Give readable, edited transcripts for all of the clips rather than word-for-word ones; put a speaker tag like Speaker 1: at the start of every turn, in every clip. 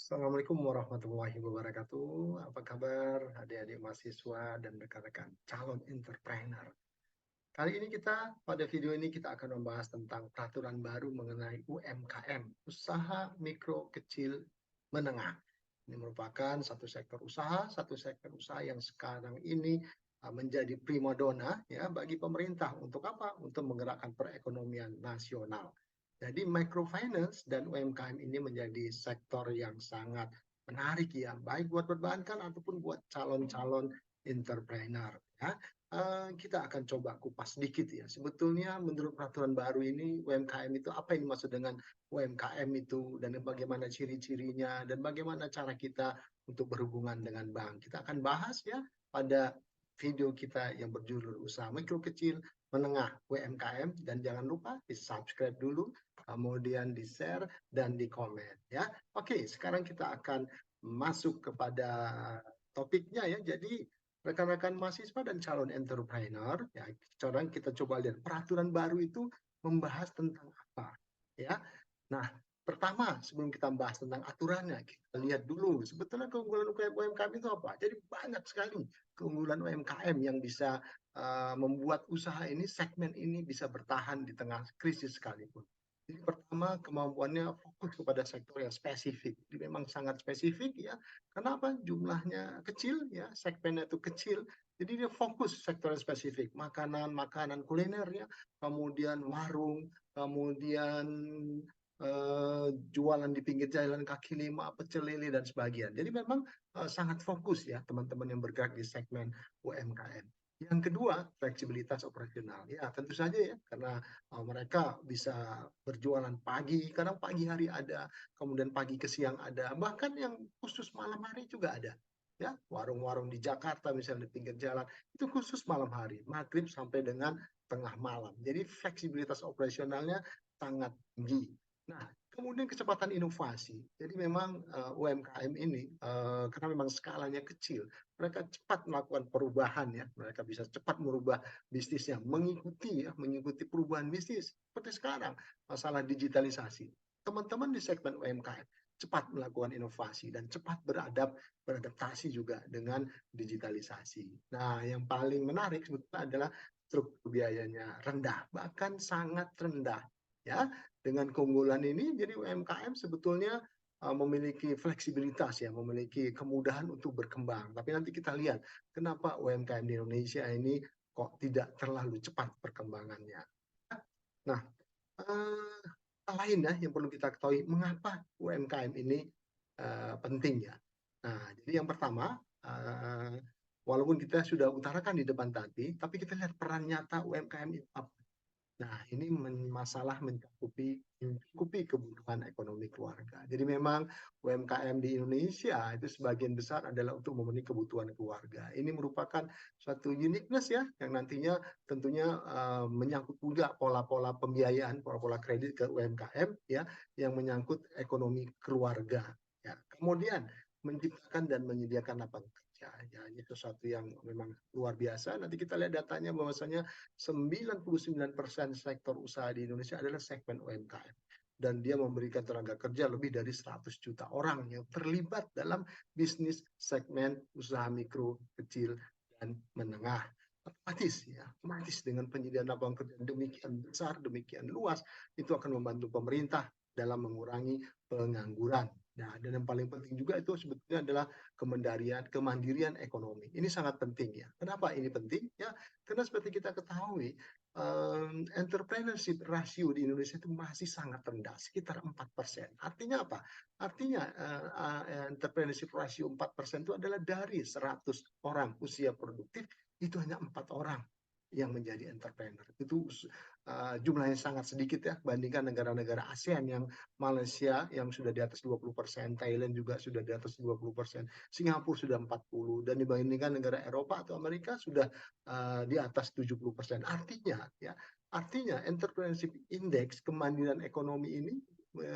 Speaker 1: Assalamualaikum warahmatullahi wabarakatuh. Apa kabar adik-adik mahasiswa dan rekan-rekan calon entrepreneur? Kali ini pada video ini kita akan membahas tentang peraturan baru mengenai UMKM, usaha mikro kecil menengah. Ini merupakan satu sektor usaha yang sekarang ini menjadi primadona ya bagi pemerintah untuk apa? Untuk menggerakkan perekonomian nasional. Jadi microfinance dan UMKM ini menjadi sektor yang sangat menarik ya, baik buat perbankan ataupun buat calon-calon entrepreneur ya. Kita akan coba kupas sedikit ya. Sebetulnya menurut peraturan baru ini UMKM itu apa yang dimaksud dengan UMKM itu dan bagaimana ciri-cirinya dan bagaimana cara kita untuk berhubungan dengan bank. Kita akan bahas ya pada video kita yang berjudul usaha mikro kecil menengah UMKM, dan jangan lupa di subscribe dulu, kemudian di share dan di komen ya. Oke, sekarang kita akan masuk kepada topiknya ya. Jadi rekan-rekan mahasiswa dan calon entrepreneur ya, sekarang kita coba lihat peraturan baru itu membahas tentang apa ya. Nah, pertama sebelum kita bahas tentang aturannya, kita lihat dulu sebetulnya keunggulan UMKM itu apa. Jadi banyak sekali keunggulan UMKM yang bisa membuat usaha ini, segmen ini bisa bertahan di tengah krisis sekalipun. Jadi pertama, kemampuannya fokus kepada sektor yang spesifik. Jadi memang sangat spesifik ya. Kenapa? Jumlahnya kecil ya, segmennya itu kecil. Jadi dia fokus sektor yang spesifik, makanan kuliner ya, kemudian warung, kemudian jualan di pinggir jalan kaki lima, pecel lele dan sebagian. Jadi memang sangat fokus ya teman-teman yang bergerak di segmen UMKM. Yang kedua, fleksibilitas operasional. Ya, tentu saja ya, karena mereka bisa berjualan pagi, kadang pagi hari ada, kemudian pagi ke siang ada, bahkan yang khusus malam hari juga ada. Ya, warung-warung di Jakarta misalnya di pinggir jalan, itu khusus malam hari, maghrib sampai dengan tengah malam. Jadi fleksibilitas operasionalnya sangat tinggi. Nah, kemudian kecepatan inovasi. Jadi memang UMKM ini karena memang skalanya kecil, mereka cepat melakukan perubahan ya. Mereka bisa cepat merubah bisnisnya, mengikuti perubahan bisnis. Seperti sekarang, masalah digitalisasi. Teman-teman di segmen UMKM cepat melakukan inovasi dan cepat beradaptasi juga dengan digitalisasi. Nah, yang paling menarik sebetulnya adalah struktur biayanya rendah, bahkan sangat rendah. Ya, dengan keunggulan ini, jadi UMKM sebetulnya memiliki fleksibilitas ya, memiliki kemudahan untuk berkembang. Tapi nanti kita lihat kenapa UMKM di Indonesia ini kok tidak terlalu cepat perkembangannya. Nah, lain ya yang perlu kita ketahui mengapa UMKM ini penting ya. Nah, jadi yang pertama, walaupun kita sudah utarakan di depan tadi, tapi kita lihat peran nyata UMKM itu apa. Nah, ini masalah mencukupi kebutuhan ekonomi keluarga. Jadi memang UMKM di Indonesia itu sebagian besar adalah untuk memenuhi kebutuhan keluarga. Ini merupakan suatu uniqueness ya, yang nantinya tentunya menyangkut juga pola-pola pembiayaan, pola-pola kredit ke UMKM ya, yang menyangkut ekonomi keluarga. Ya. Kemudian menciptakan dan menyediakan lapangan kerja. Ya, ini sesuatu yang memang luar biasa. Nanti kita lihat datanya bahwasanya 99% sektor usaha di Indonesia adalah segmen UMKM. Dan dia memberikan tenaga kerja lebih dari 100 juta orang yang terlibat dalam bisnis segmen usaha mikro, kecil, dan menengah. Otomatis dengan penyediaan lapangan kerja demikian besar, demikian luas, itu akan membantu pemerintah dalam mengurangi pengangguran. Nah, dan yang paling penting juga itu sebetulnya adalah kemandirian ekonomi. Ini sangat penting ya. Kenapa ini penting? Ya, karena seperti kita ketahui, entrepreneurship ratio di Indonesia itu masih sangat rendah, sekitar 4%. Artinya apa? Artinya entrepreneurship ratio 4% itu adalah dari 100 orang usia produktif, itu hanya 4 orang yang menjadi entrepreneur. Itu jumlahnya sangat sedikit ya, bandingkan negara-negara ASEAN yang Malaysia yang sudah di atas 20%, Thailand juga sudah di atas 20%, Singapura sudah 40%, dan dibandingkan negara Eropa atau Amerika sudah di atas 70%. Artinya entrepreneurship index, kemandirian ekonomi ini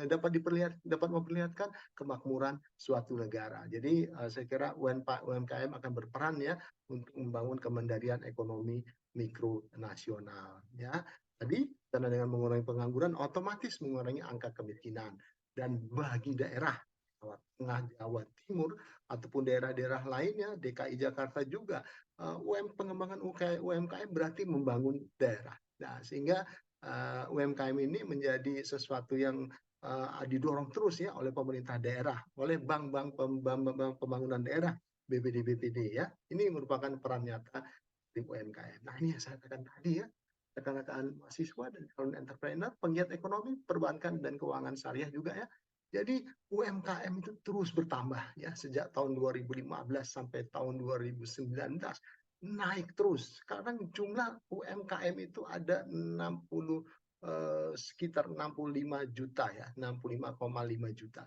Speaker 1: dapat memperlihatkan kemakmuran suatu negara. Jadi saya kira UMKM akan berperan ya untuk membangun kemandirian ekonomi mikro nasional ya. Tadi karena dengan mengurangi pengangguran otomatis mengurangi angka kemiskinan, dan bagi daerah Jawa Tengah, Jawa Timur, ataupun daerah-daerah lainnya, DKI Jakarta juga, pengembangan UMKM berarti membangun daerah. Nah, sehingga UMKM ini menjadi sesuatu yang didorong terus ya oleh pemerintah daerah, oleh bank-bank pembangunan daerah, BPD BPD ya. Ini merupakan peran nyata di UMKM. Nah, ini yang saya katakan tadi ya, rekan-rekan mahasiswa dan calon entrepreneur, penggiat ekonomi, perbankan dan keuangan syariah juga ya. Jadi UMKM itu terus bertambah ya sejak tahun 2015 sampai tahun 2019 naik terus. Sekarang jumlah UMKM itu ada 60 sekitar 65 juta ya, 65,5 juta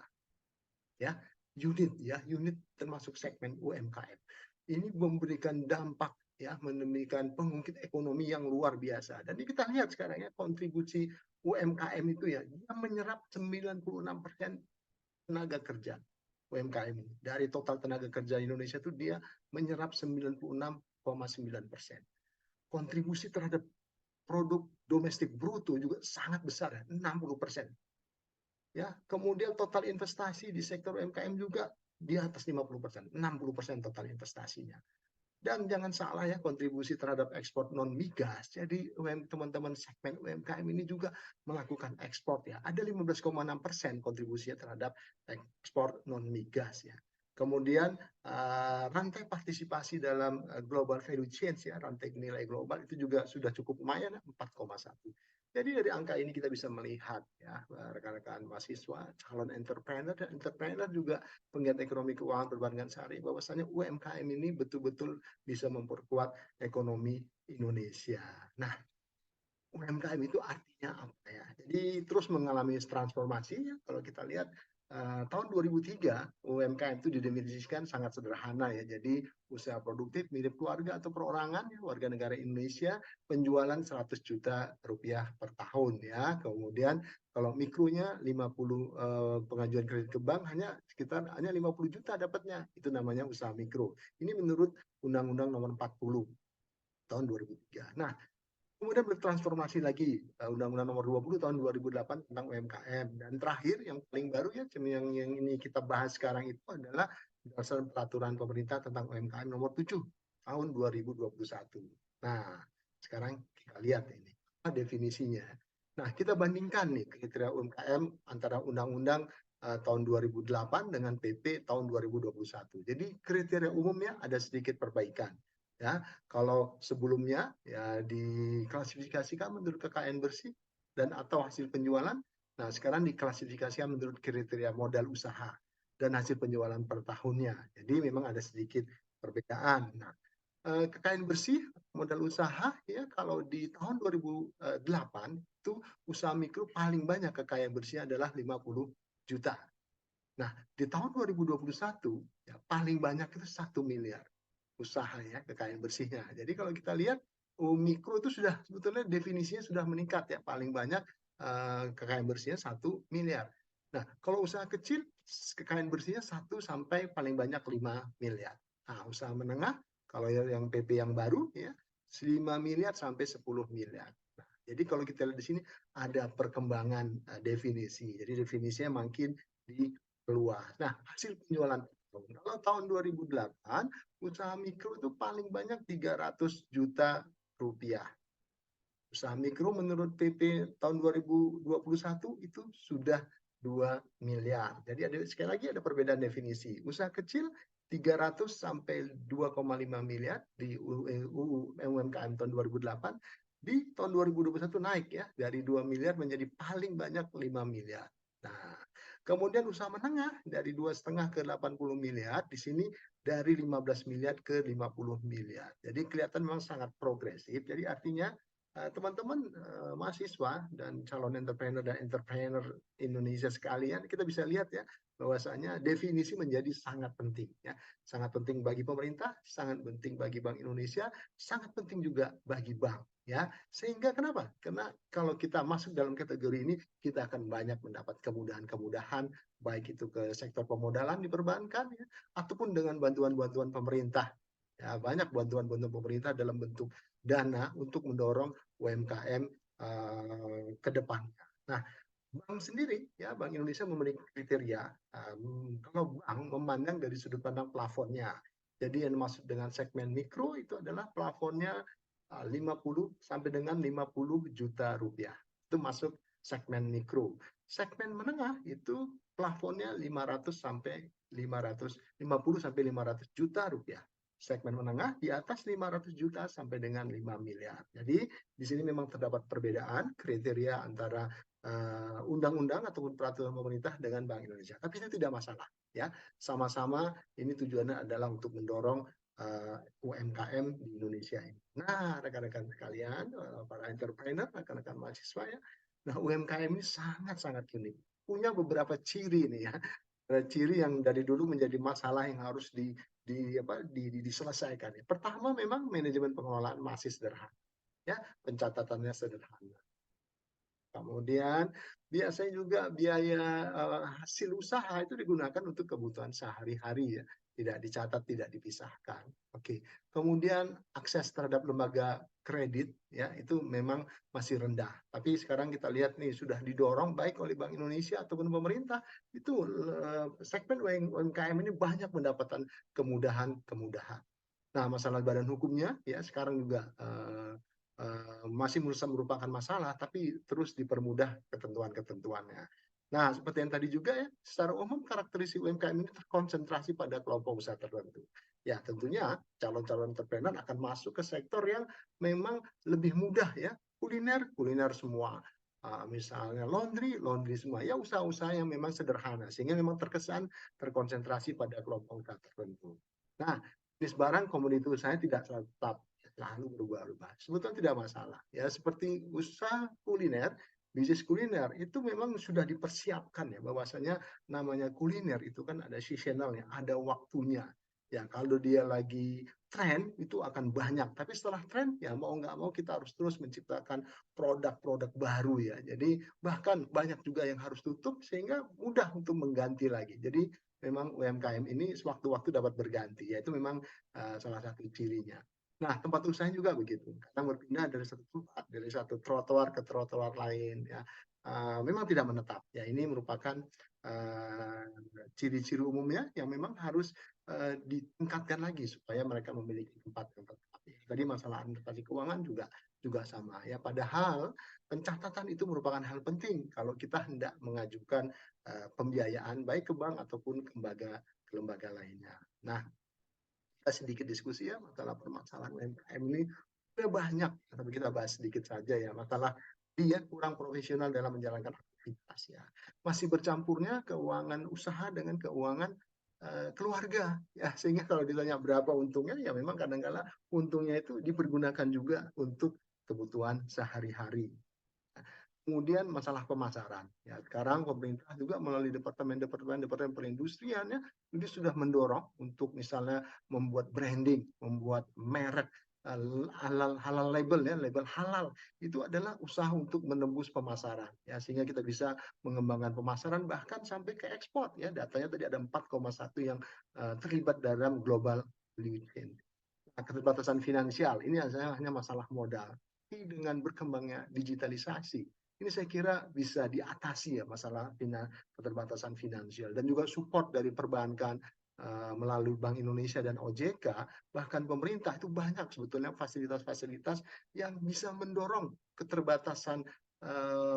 Speaker 1: ya unit termasuk segmen UMKM. Ini memberikan dampak ya, memberikan pengungkit ekonomi yang luar biasa. Dan ini kita lihat sekarang ya, kontribusi UMKM itu ya, dia menyerap 96% tenaga kerja UMKM ini. Dari total tenaga kerja Indonesia itu dia menyerap 96,9%. Kontribusi terhadap produk domestik bruto juga sangat besar ya, 60%. Ya, kemudian total investasi di sektor UMKM juga di atas 50%, 60% total investasinya. Dan jangan salah ya, kontribusi terhadap ekspor non migas. Jadi teman-teman segmen UMKM ini juga melakukan ekspor ya. Ada 15,6% kontribusinya terhadap ekspor non migas ya. Kemudian rantai partisipasi dalam global value chain ya, rantai nilai global itu juga sudah cukup lumayan 4,1. Jadi dari angka ini kita bisa melihat ya, rekan-rekan mahasiswa, calon entrepreneur dan entrepreneur juga penggiat ekonomi keuangan perbankan syariah, bahwasanya UMKM ini betul-betul bisa memperkuat ekonomi Indonesia. Nah, UMKM itu artinya apa ya? Jadi terus mengalami transformasi ya. Kalau kita lihat tahun 2003 UMKM itu didefinisikan sangat sederhana ya. Jadi usaha produktif milik keluarga atau perorangan ya, warga negara Indonesia, penjualan 100 juta rupiah per tahun ya. Kemudian kalau mikronya 50 pengajuan kredit ke bank hanya 50 juta dapatnya. Itu namanya usaha mikro. Ini menurut Undang-Undang Nomor 40 tahun 2003. Nah, kemudian bertransformasi lagi Undang-Undang Nomor 20 tahun 2008 tentang UMKM, dan terakhir yang paling baru ya yang ini kita bahas sekarang itu adalah berdasarkan peraturan pemerintah tentang UMKM Nomor 7 tahun 2021. Nah, sekarang kita lihat ini apa definisinya. Nah, kita bandingkan nih kriteria UMKM antara Undang-Undang tahun 2008 dengan PP tahun 2021. Jadi kriteria umumnya ada sedikit perbaikan. Ya, kalau sebelumnya ya diklasifikasikan menurut kekayaan bersih dan atau hasil penjualan, nah sekarang diklasifikasikan menurut kriteria modal usaha dan hasil penjualan per tahunnya. Jadi memang ada sedikit perbedaan. Nah, kekayaan bersih modal usaha ya, kalau di tahun 2008 itu usaha mikro paling banyak kekayaan bersihnya adalah 50 juta. Nah, di tahun 2021 ya paling banyak itu 1 miliar usaha ya, kekayaan bersihnya. Jadi kalau kita lihat mikro itu sudah sebetulnya definisinya sudah meningkat ya, paling banyak kekayaan bersihnya 1 miliar. Nah, kalau usaha kecil kekayaan bersihnya 1 sampai paling banyak 5 miliar. Nah, usaha menengah kalau yang PP yang baru ya 5 miliar sampai 10 miliar. Nah, jadi kalau kita lihat di sini ada perkembangan definisi. Jadi definisinya makin diperluas. Nah, hasil penjualan kalau tahun 2008 usaha mikro itu paling banyak 300 juta rupiah. Usaha mikro menurut PP tahun 2021 itu sudah 2 miliar. Jadi sekali lagi ada perbedaan definisi. Usaha kecil 300 sampai 2,5 miliar di UMKM tahun 2008. Di tahun 2021 naik ya, dari 2 miliar menjadi paling banyak 5 miliar. Nah, kemudian usaha menengah dari 2,5 ke 80 miliar, di sini dari 15 miliar ke 50 miliar. Jadi kelihatan memang sangat progresif. Jadi artinya teman-teman mahasiswa dan calon entrepreneur dan entrepreneur Indonesia sekalian, kita bisa lihat ya bahwasanya definisi menjadi sangat penting ya, sangat penting bagi pemerintah, sangat penting bagi Bank Indonesia, sangat penting juga bagi bank ya. Sehingga kenapa? Karena kalau kita masuk dalam kategori ini, kita akan banyak mendapat kemudahan-kemudahan, baik itu ke sektor pemodalan di perbankan ya, ataupun dengan bantuan-bantuan pemerintah. Ya, banyak bantuan-bantuan pemerintah dalam bentuk dana untuk mendorong UMKM ke depannya. Nah, Bank sendiri ya, Bank Indonesia memiliki kriteria, kalau bank memandang dari sudut pandang plafonnya. Jadi yang dimaksud dengan segmen mikro itu adalah plafonnya 50 sampai dengan 50 juta rupiah. Itu masuk segmen mikro. Segmen menengah itu plafonnya 500 sampai 550 sampai 500 juta rupiah. Segmen menengah di atas 500 juta sampai dengan 5 miliar. Jadi di sini memang terdapat perbedaan kriteria antara undang-undang ataupun peraturan pemerintah dengan Bank Indonesia. Tapi itu tidak masalah, ya. Sama-sama ini tujuannya adalah untuk mendorong UMKM di Indonesia ini. Nah, rekan-rekan sekalian, para entrepreneur, rekan-rekan mahasiswa ya. Nah, UMKM ini sangat-sangat unik. Punya beberapa ciri nih ya. Ciri yang dari dulu menjadi masalah yang harus diselesaikan. Pertama, memang manajemen pengelolaan masih sederhana, ya, pencatatannya sederhana. Kemudian biasanya juga biaya hasil usaha itu digunakan untuk kebutuhan sehari-hari ya, tidak dicatat, tidak dipisahkan. Oke. Kemudian akses terhadap lembaga kredit ya itu memang masih rendah. Tapi sekarang kita lihat nih sudah didorong baik oleh Bank Indonesia ataupun pemerintah itu segmen UMKM ini banyak mendapatkan kemudahan-kemudahan. Nah, masalah badan hukumnya ya sekarang juga masih merupakan masalah, tapi terus dipermudah ketentuan-ketentuannya. Nah, seperti yang tadi juga ya, secara umum karakteristik UMKM ini terkonsentrasi pada kelompok usaha tertentu. Ya, tentunya calon-calon entrepreneur akan masuk ke sektor yang memang lebih mudah ya, kuliner semua. Misalnya laundry semua. Ya, usaha-usaha yang memang sederhana, sehingga memang terkesan terkonsentrasi pada kelompok usaha tertentu. Nah, jenis barang komoditi usahanya tidak selalu tetap, lalu berubah-ubah. Sebetulnya tidak masalah. Ya, seperti usaha kuliner, bisnis kuliner itu memang sudah dipersiapkan ya, bahwasanya namanya kuliner itu kan ada seasonalnya, ada waktunya. Ya, kalau dia lagi tren itu akan banyak, tapi setelah tren ya mau nggak mau kita harus terus menciptakan produk-produk baru ya. Jadi bahkan banyak juga yang harus tutup sehingga mudah untuk mengganti lagi. Jadi memang UMKM ini sewaktu-waktu dapat berganti, yaitu memang salah satu cirinya. Nah, tempat usaha juga begitu. Kadang berpindah dari satu tempat, dari satu trotoar ke trotoar lain. Ya, memang tidak menetap. Ya, ini merupakan ciri-ciri umumnya yang memang harus ditingkatkan lagi supaya mereka memiliki tempat yang tetap. Ya, tadi masalah administrasi keuangan juga sama. Ya, padahal pencatatan itu merupakan hal penting kalau kita hendak mengajukan pembiayaan baik ke bank ataupun ke lembaga lainnya. Nah, kita sedikit diskusi ya masalah permasalahan UMKM ini sudah banyak, tapi kita bahas sedikit saja ya, masalah dia kurang profesional dalam menjalankan aktivitas ya, masih bercampurnya keuangan usaha dengan keuangan keluarga ya, sehingga kalau ditanya berapa untungnya ya memang kadang-kala untungnya itu dipergunakan juga untuk kebutuhan sehari-hari. Kemudian masalah pemasaran. Ya, sekarang pemerintah juga melalui departemen perindustrian ya, ini sudah mendorong untuk misalnya membuat branding, membuat merek halal label ya, label halal itu adalah usaha untuk menembus pemasaran ya, sehingga kita bisa mengembangkan pemasaran bahkan sampai ke ekspor ya. Datanya tadi ada 4,1 yang terlibat dalam global value chain. Nah, keterbatasan finansial ini hanya masalah modal. Tapi dengan berkembangnya digitalisasi, ini saya kira bisa diatasi ya masalah keterbatasan finansial, dan juga support dari perbankan melalui Bank Indonesia dan OJK, bahkan pemerintah itu banyak sebetulnya fasilitas-fasilitas yang bisa mendorong keterbatasan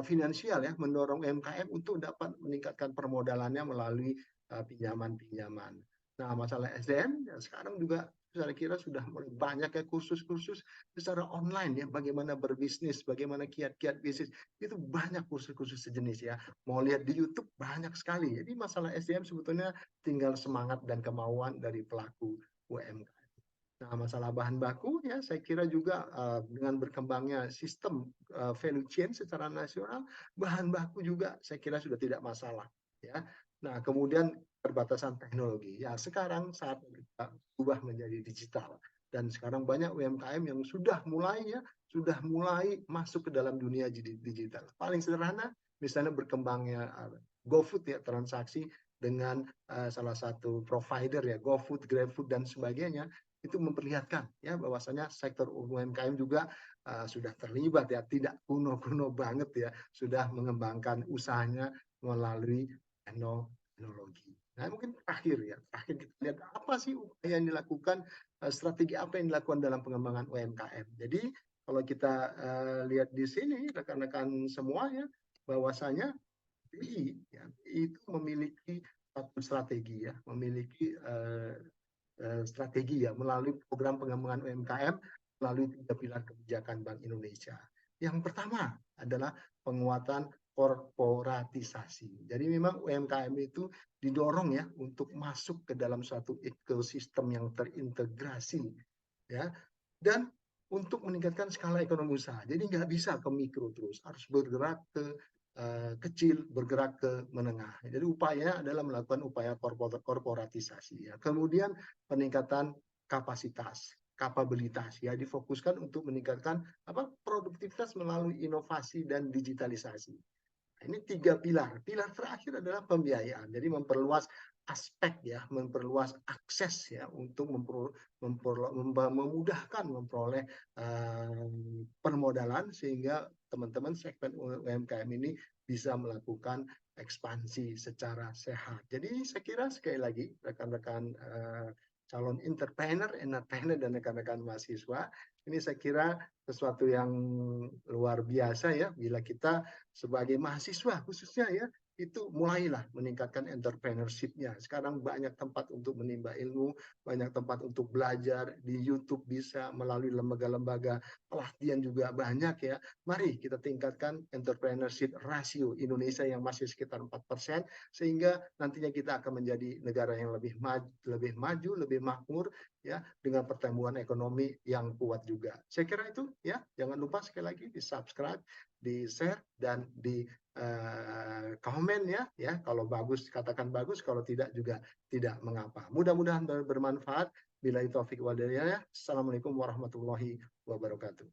Speaker 1: finansial ya, mendorong UMKM untuk dapat meningkatkan permodalannya melalui pinjaman-pinjaman. Nah, masalah SDM ya, sekarang juga saya kira sudah mulai banyak ya kursus-kursus secara online ya, bagaimana berbisnis, bagaimana kiat-kiat bisnis, itu banyak kursus-kursus sejenis ya. Mau lihat di YouTube banyak sekali. Jadi masalah SDM sebetulnya tinggal semangat dan kemauan dari pelaku UMKM. Nah, masalah bahan baku ya saya kira juga dengan berkembangnya sistem value chain secara nasional, bahan baku juga saya kira sudah tidak masalah ya. Nah, kemudian perbatasan teknologi. Ya, sekarang saat kita ubah menjadi digital, dan sekarang banyak UMKM yang sudah mulai masuk ke dalam dunia digital. Paling sederhana misalnya berkembangnya GoFood ya, transaksi dengan salah satu provider ya, GoFood, GrabFood dan sebagainya. itu memperlihatkan ya bahwasanya sektor UMKM juga sudah terlibat ya, tidak kuno-kuno banget ya, sudah mengembangkan usahanya melalui teknologi. Nah, mungkin terakhir kita lihat apa sih upaya yang dilakukan, strategi apa yang dilakukan dalam pengembangan UMKM. Jadi kalau kita lihat di sini rekan-rekan semua ya, bahwasanya BI ya, itu memiliki satu strategi ya, memiliki strategi ya melalui program pengembangan UMKM melalui 3 pilar kebijakan Bank Indonesia. Yang pertama adalah penguatan korporatisasi. Jadi memang UMKM itu didorong ya untuk masuk ke dalam suatu ekosistem yang terintegrasi ya, dan untuk meningkatkan skala ekonomi usaha. Jadi nggak bisa ke mikro terus, harus bergerak ke kecil, bergerak ke menengah. Jadi upaya adalah melakukan upaya korporatisasi. Ya. Kemudian peningkatan kapasitas, kapabilitas, ya difokuskan untuk meningkatkan produktivitas melalui inovasi dan digitalisasi. Ini 3 pilar. Pilar terakhir adalah pembiayaan. Jadi memperluas aspek ya, memperluas akses ya untuk memudahkan memperoleh permodalan sehingga teman-teman segmen UMKM ini bisa melakukan ekspansi secara sehat. Jadi saya kira sekali lagi rekan-rekan calon entrepreneur dan rekan-rekan mahasiswa, ini saya kira sesuatu yang luar biasa ya bila kita sebagai mahasiswa khususnya ya itu mulailah meningkatkan entrepreneurship-nya. Sekarang banyak tempat untuk menimba ilmu, banyak tempat untuk belajar, di YouTube bisa, melalui lembaga-lembaga pelatihan juga banyak ya. Mari kita tingkatkan entrepreneurship rasio Indonesia yang masih sekitar 4%, sehingga nantinya kita akan menjadi negara yang lebih maju, lebih makmur ya, dengan pertumbuhan ekonomi yang kuat juga. Saya kira itu ya, jangan lupa sekali lagi di subscribe, di share, dan di komen ya, kalau bagus katakan bagus, kalau tidak juga tidak mengapa. Mudah-mudahan bermanfaat. Bila itu taufik wal hidayah. Assalamualaikum warahmatullahi wabarakatuh.